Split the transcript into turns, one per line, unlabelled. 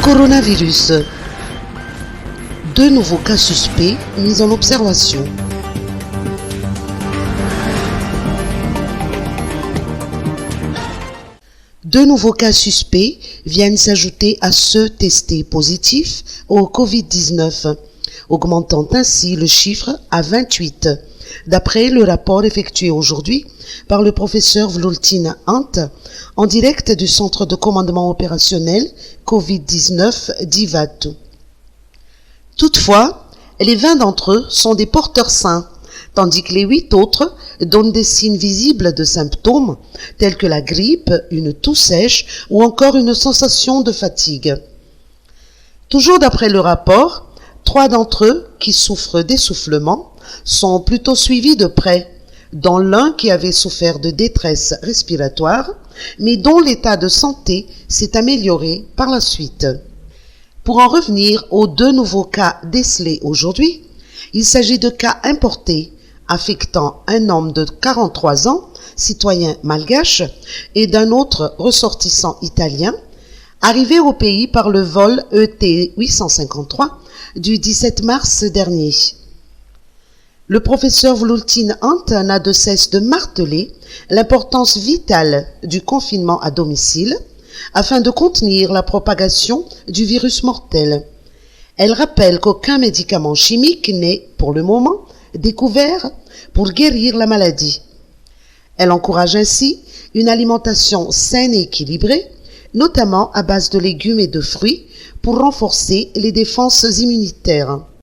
Coronavirus. 2 nouveaux cas suspects mis en observation. Deux nouveaux cas suspects viennent s'ajouter à ceux testés positifs au Covid-19, augmentant ainsi le chiffre à 28, d'après le rapport effectué aujourd'hui par le professeur Vloltin Ant, en direct du Centre de commandement opérationnel Covid-19 d'Ivatu. Toutefois, les 20 d'entre eux sont des porteurs sains, tandis que les 8 autres donnent des signes visibles de symptômes tels que la grippe, une toux sèche ou encore une sensation de fatigue. Toujours d'après le rapport, 3 d'entre eux qui souffrent d'essoufflement sont plutôt suivis de près, dont l'un qui avait souffert de détresse respiratoire, mais dont l'état de santé s'est amélioré par la suite. Pour en revenir aux 2 nouveaux cas décelés aujourd'hui, il s'agit de cas importés affectant un homme de 43 ans, citoyen malgache, et d'un autre ressortissant italien, arrivé au pays par le vol ET 853 du 17 mars dernier. Le professeur Vloltin Ant n'a de cesse de marteler l'importance vitale du confinement à domicile afin de contenir la propagation du virus mortel. Elle rappelle qu'aucun médicament chimique n'est, pour le moment, découvert pour guérir la maladie. Elle encourage ainsi une alimentation saine et équilibrée, notamment à base de légumes et de fruits, pour renforcer les défenses immunitaires.